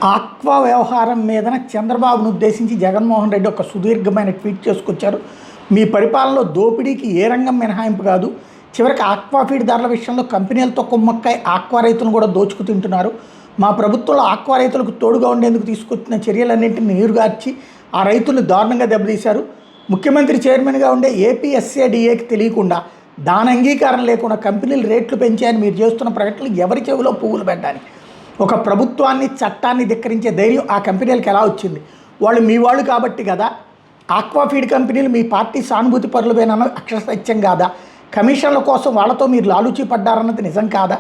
Aqua వ్యవహారం మీదన చంద్రబాబును ఉద్దేశించి జగన్మోహన్ రెడ్డి ఒక సుదీర్ఘమైన ట్వీట్ చేసుకొచ్చారు. మీ పరిపాలనలో దోపిడీకి ఏ రంగం మినహాయింపు కాదు, చివరికి ఆక్వా ఫీడ్ ధరల విషయంలో కంపెనీలతో కుమ్మక్కై ఆక్వా రైతులను కూడా దోచుకు తింటున్నారు. మా ప్రభుత్వంలో ఆక్వా రైతులకు తోడుగా ఉండేందుకు తీసుకొచ్చిన చర్యలన్నింటినీ నీరుగార్చి ఆ రైతులను దారుణంగా దెబ్బతీశారు. ముఖ్యమంత్రి చైర్మన్గా ఉండే ఏపీఎస్ఏడిఏకి తెలియకుండా, దాని అంగీకారం లేకుండా కంపెనీలు రేట్లు పెంచాయని మీరు చేస్తున్న ప్రకటనలు ఎవరి చెవిలో పువ్వులు పెట్టడానికి. ఒక ప్రభుత్వాన్ని చట్టాన్ని ధిక్కరించే ధైర్యం ఆ కంపెనీలకు ఎలా వచ్చింది? వాళ్ళు మీ వాళ్ళు కాబట్టి కదా. ఆక్వా ఫీడ్ కంపెనీలు మీ పార్టీ సానుభూతి పరులవేనన్నది అక్షర సత్యం కాదా? కమిషన్ల కోసం వాళ్ళతో మీరు లాలూచీ పడ్డారన్నది నిజం కాదా?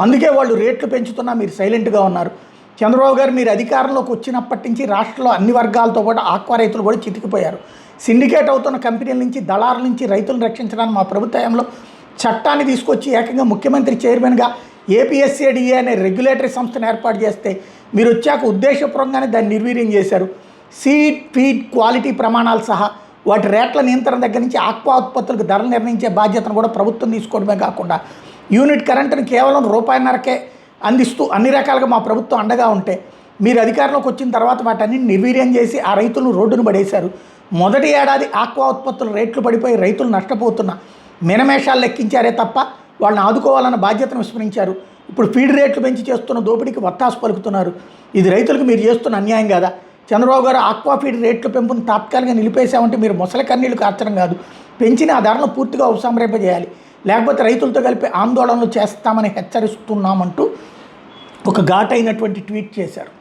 అందుకే వాళ్ళు రేట్లు పెంచుతున్నా మీరు సైలెంట్గా ఉన్నారు. చంద్రబాబు గారు మీరు అధికారంలోకి వచ్చినప్పటి నుంచి రాష్ట్రంలో అన్ని వర్గాలతో పాటు ఆక్వా రైతులు కూడా చితికిపోయారు. సిండికేట్ అవుతున్న కంపెనీల నుంచి, దళారుల నుంచి రైతులను రక్షించడానికి మా ప్రభుత్వంలో చట్టాన్ని తీసుకొచ్చి ఏకంగా ముఖ్యమంత్రి చైర్మన్గా ఏపీఎస్ఏడిఏ అనే రెగ్యులేటరీ సంస్థను ఏర్పాటు చేస్తే మీరు వచ్చాక ఉద్దేశపూర్వకంగానే దాన్ని నిర్వీర్యం చేశారు. సీడ్ ఫీడ్ క్వాలిటీ ప్రమాణాలు సహా వాటి రేట్ల నియంత్రణ దగ్గర నుంచి ఆక్వా ఉత్పత్తులకు ధరలు నిర్ణయించే బాధ్యతను కూడా ప్రభుత్వం తీసుకోవడమే కాకుండా యూనిట్ కరెంటును కేవలం ₹1.5కే అందిస్తూ అన్ని రకాలుగా మా ప్రభుత్వం అండగా ఉంటే మీరు అధికారంలోకి వచ్చిన తర్వాత వాటన్నింటిని నిర్వీర్యం చేసి ఆ రైతులను రోడ్డును పడేశారు. మొదటి ఏడాది ఆక్వా ఉత్పత్తుల రేట్లు పడిపోయి రైతులు నష్టపోతున్న మినమేషాలు లెక్కించారే తప్ప వాళ్ళని ఆదుకోవాలన్న బాధ్యతను విస్మరించారు. ఇప్పుడు ఫీడ్ రేట్లు పెంచి చేస్తున్న దోపిడీకి వత్తాసు పలుకుతున్నారు. ఇది రైతులకు మీరు చేస్తున్న అన్యాయం కాదా? చంద్రబాబు గారు ఆక్వా ఫీడ్ రేట్ల పెంపును తాత్కాలికంగా నిలిపేశామంటే మీరు ముసలి కన్నీళ్లు కార్చడం కాదు, పెంచిన ఆ ధరలను పూర్తిగా ఉపసంహరింపజేయాలి, లేకపోతే రైతులతో కలిపి ఆందోళనలు చేస్తామని హెచ్చరిస్తున్నామంటూ ఒక ఘాటైనటువంటి ట్వీట్ చేశారు.